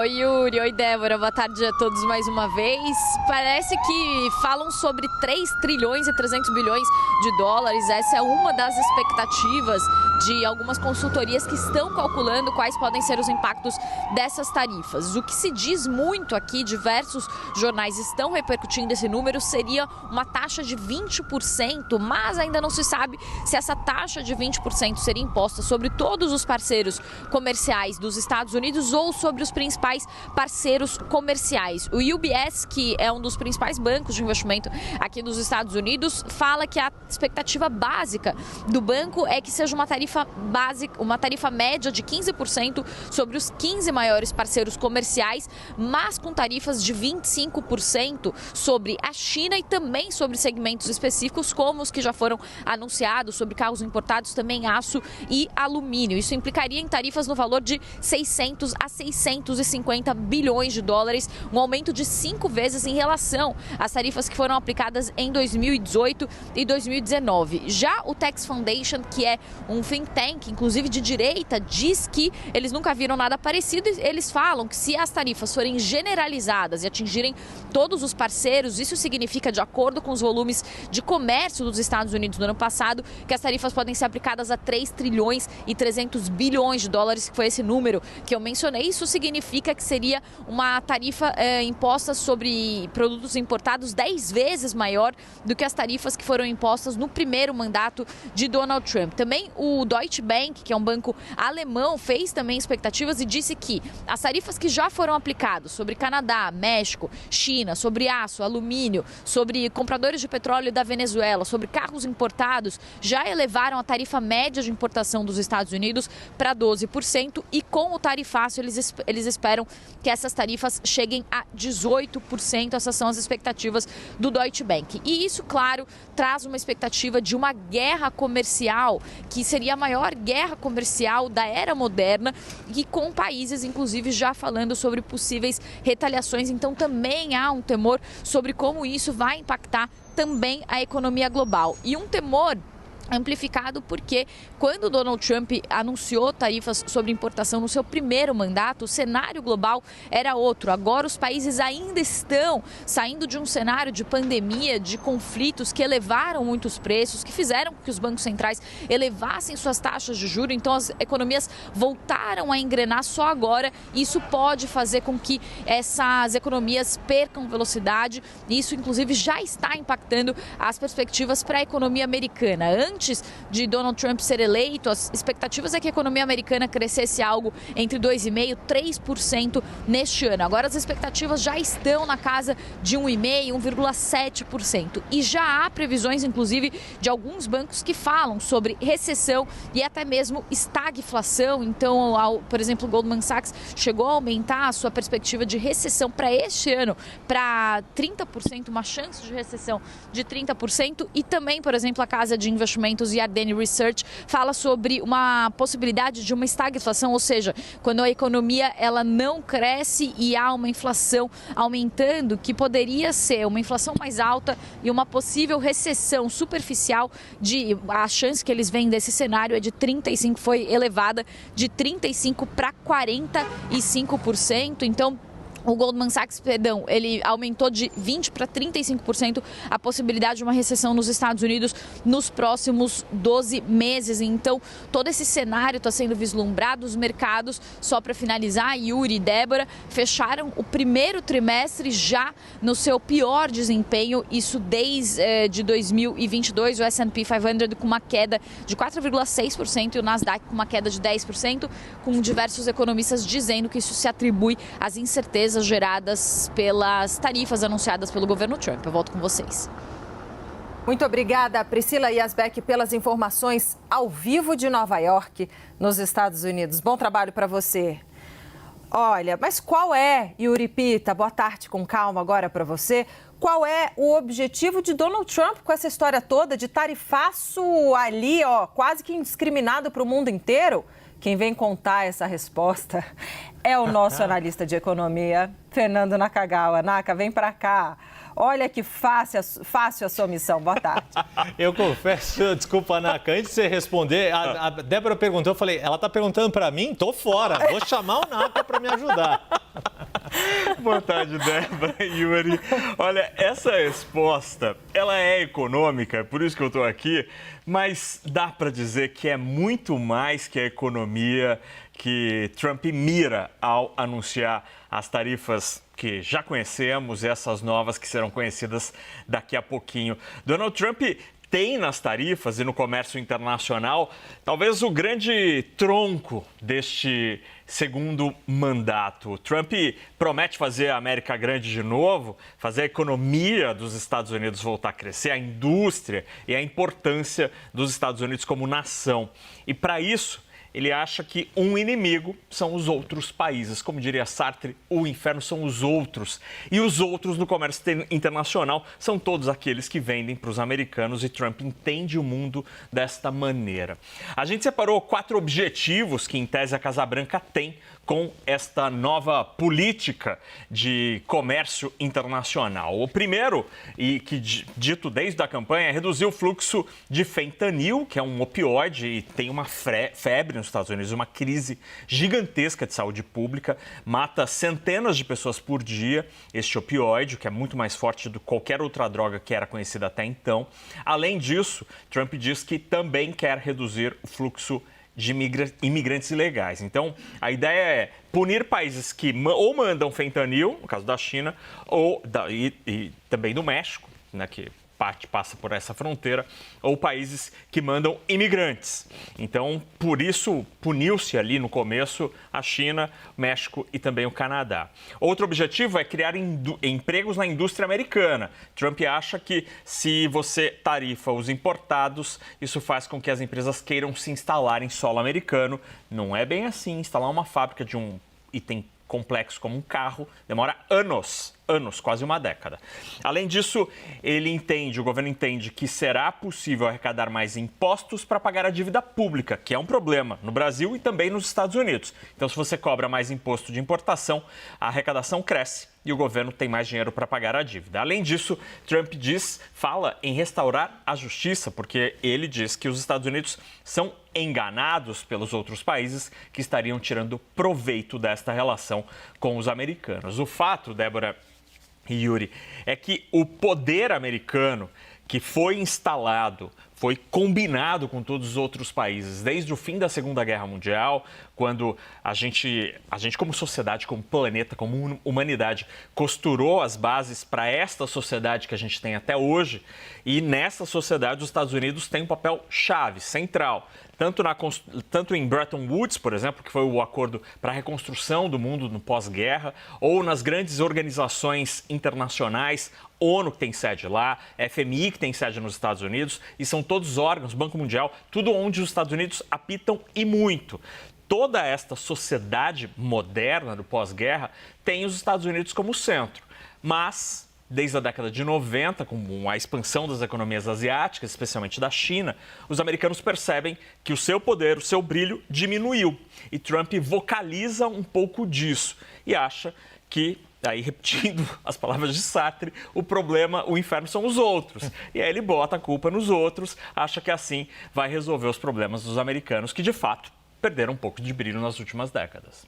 Oi, Yuri. Oi, Débora. Boa tarde a todos mais uma vez. Parece que falam sobre 3 trilhões e 300 bilhões de dólares. Essa é uma das expectativas de algumas consultorias que estão calculando quais podem ser os impactos dessas tarifas. O que se diz muito aqui, diversos jornais estão repercutindo esse número, seria uma taxa de 20%, mas ainda não se sabe se essa taxa de 20% seria imposta sobre todos os parceiros comerciais dos Estados Unidos ou sobre os principais parceiros comerciais. O UBS, que é um dos principais bancos de investimento aqui dos Estados Unidos, fala que a expectativa básica do banco é que seja uma tarifa básica, uma tarifa média de 15% sobre os 15 maiores parceiros comerciais, mas com tarifas de 25% sobre a China e também sobre segmentos específicos, como os que já foram anunciados, sobre carros importados, também aço e alumínio. Isso implicaria em tarifas no valor de 600 a 650 bilhões de dólares, um aumento de 5 vezes em relação às tarifas que foram aplicadas em 2018 e 2019. Já o Tax Foundation, que é um think tank, inclusive de direita, diz que eles nunca viram nada parecido. Eles falam que se as tarifas forem generalizadas e atingirem todos os parceiros, isso significa, de acordo com os volumes de comércio dos Estados Unidos no ano passado, que as tarifas podem ser aplicadas a 3 trilhões e 300 bilhões de dólares, que foi esse número que eu mencionei. Isso significa que seria uma tarifa imposta sobre produtos importados 10 vezes maior do que as tarifas que foram impostas no primeiro mandato de Donald Trump. Também o Deutsche Bank, que é um banco alemão, fez também expectativas e disse que as tarifas que já foram aplicadas sobre Canadá, México, China, sobre aço, alumínio, sobre compradores de petróleo da Venezuela, sobre carros importados, já elevaram a tarifa média de importação dos Estados Unidos para 12% e com o tarifácio eles esperam que essas tarifas cheguem a 18%. Essas são as expectativas do Deutsche Bank. E isso, claro, traz uma expectativa de uma guerra comercial, que seria a maior guerra comercial da era moderna, e com países, inclusive, já falando sobre possíveis retaliações. Então, também há um temor sobre como isso vai impactar também a economia global. E um temor amplificado porque quando Donald Trump anunciou tarifas sobre importação no seu primeiro mandato, o cenário global era outro. Agora os países ainda estão saindo de um cenário de pandemia, de conflitos que elevaram muitos preços, que fizeram com que os bancos centrais elevassem suas taxas de juros. Então as economias voltaram a engrenar só agora. Isso pode fazer com que essas economias percam velocidade. Isso, inclusive, já está impactando as perspectivas para a economia americana. Antes de Donald Trump ser eleito, as expectativas é que a economia americana crescesse algo entre 2,5% e 3% neste ano. Agora as expectativas já estão na casa de 1,5%, 1,7%. E já há previsões, inclusive, de alguns bancos que falam sobre recessão e até mesmo estagflação. Então, por exemplo, o Goldman Sachs chegou a aumentar a sua perspectiva de recessão para este ano para 30%, uma chance de recessão de 30%. E também, por exemplo, a casa de investimentos Yardeni Research fala sobre uma possibilidade de uma estagflação, ou seja, quando a economia ela não cresce e há uma inflação aumentando, que poderia ser uma inflação mais alta e uma possível recessão superficial. A chance que eles veem desse cenário é de 35%, foi elevada de 35% para 45%. Então, o Goldman Sachs, ele aumentou de 20% para 35% a possibilidade de uma recessão nos Estados Unidos nos próximos 12 meses. Então, todo esse cenário está sendo vislumbrado. Os mercados, só para finalizar, Yuri e Débora, fecharam o primeiro trimestre já no seu pior desempenho, isso desde 2022. O S&P 500 com uma queda de 4,6% e o Nasdaq com uma queda de 10%, com diversos economistas dizendo que isso se atribui às incertezas geradas pelas tarifas anunciadas pelo governo Trump. Eu volto com vocês. Muito obrigada, Priscila Yazbek, pelas informações ao vivo de Nova York, nos Estados Unidos. Bom trabalho para você. Olha, mas qual é, Yuri Pita, boa tarde, com calma agora para você, qual é o objetivo de Donald Trump com essa história toda de tarifaço ali, quase que indiscriminado para o mundo inteiro? Quem vem contar essa resposta é o nosso analista de economia, Fernando Nakagawa. Naka, vem para cá. Olha que fácil a sua missão. Boa tarde. Eu confesso, desculpa, Naka, antes de você responder, a Débora perguntou, eu falei, ela está perguntando para mim? Tô fora, vou chamar o Naka para me ajudar. Boa tarde, Débora e Yuri. Olha, essa resposta, ela é econômica, por isso que eu estou aqui, mas dá para dizer que é muito mais que a economia que Trump mira ao anunciar as tarifas que já conhecemos e essas novas que serão conhecidas daqui a pouquinho. Donald Trump tem nas tarifas e no comércio internacional talvez o grande tronco deste segundo mandato. Trump promete fazer a América grande de novo, fazer a economia dos Estados Unidos voltar a crescer, a indústria e a importância dos Estados Unidos como nação. E para isso, ele acha que um inimigo são os outros países. Como diria Sartre, o inferno são os outros. E os outros no comércio internacional são todos aqueles que vendem para os americanos, e Trump entende o mundo desta maneira. A gente separou 4 objetivos que, em tese, a Casa Branca tem com esta nova política de comércio internacional. O primeiro, e que dito desde a campanha, é reduzir o fluxo de fentanil, que é um opioide e tem uma febre nos Estados Unidos, uma crise gigantesca de saúde pública, mata centenas de pessoas por dia, este opioide, que é muito mais forte do que qualquer outra droga que era conhecida até então. Além disso, Trump diz que também quer reduzir o fluxo de imigrantes ilegais. Então, a ideia é punir países que ou mandam fentanil, no caso da China, e também do México, né, que passa por essa fronteira, ou países que mandam imigrantes. Então, por isso, puniu-se ali no começo a China, México e também o Canadá. Outro objetivo é criar empregos na indústria americana. Trump acha que se você tarifa os importados, isso faz com que as empresas queiram se instalar em solo americano. Não é bem assim. Instalar uma fábrica de um item complexo como um carro demora anos, quase uma década. Além disso, o governo entende que será possível arrecadar mais impostos para pagar a dívida pública, que é um problema no Brasil e também nos Estados Unidos. Então, se você cobra mais imposto de importação, a arrecadação cresce e o governo tem mais dinheiro para pagar a dívida. Além disso, Trump fala em restaurar a justiça, porque ele diz que os Estados Unidos são enganados pelos outros países que estariam tirando proveito desta relação com os americanos. O fato, Débora e Yuri, é que o poder americano que foi instalado, foi combinado com todos os outros países desde o fim da Segunda Guerra Mundial, quando a gente como sociedade, como planeta, como humanidade, costurou as bases para esta sociedade que a gente tem até hoje. E nessa sociedade, os Estados Unidos têm um papel chave, central. Tanto em Bretton Woods, por exemplo, que foi o acordo para a reconstrução do mundo no pós-guerra, ou nas grandes organizações internacionais, ONU, que tem sede lá, FMI, que tem sede nos Estados Unidos, e são todos órgãos, Banco Mundial, tudo onde os Estados Unidos apitam e muito. Toda esta sociedade moderna do pós-guerra tem os Estados Unidos como centro, mas desde a década de 90, com a expansão das economias asiáticas, especialmente da China, os americanos percebem que o seu poder, o seu brilho diminuiu. E Trump vocaliza um pouco disso e acha que, aí repetindo as palavras de Sartre, o inferno são os outros. E aí ele bota a culpa nos outros, acha que assim vai resolver os problemas dos americanos, que de fato perderam um pouco de brilho nas últimas décadas.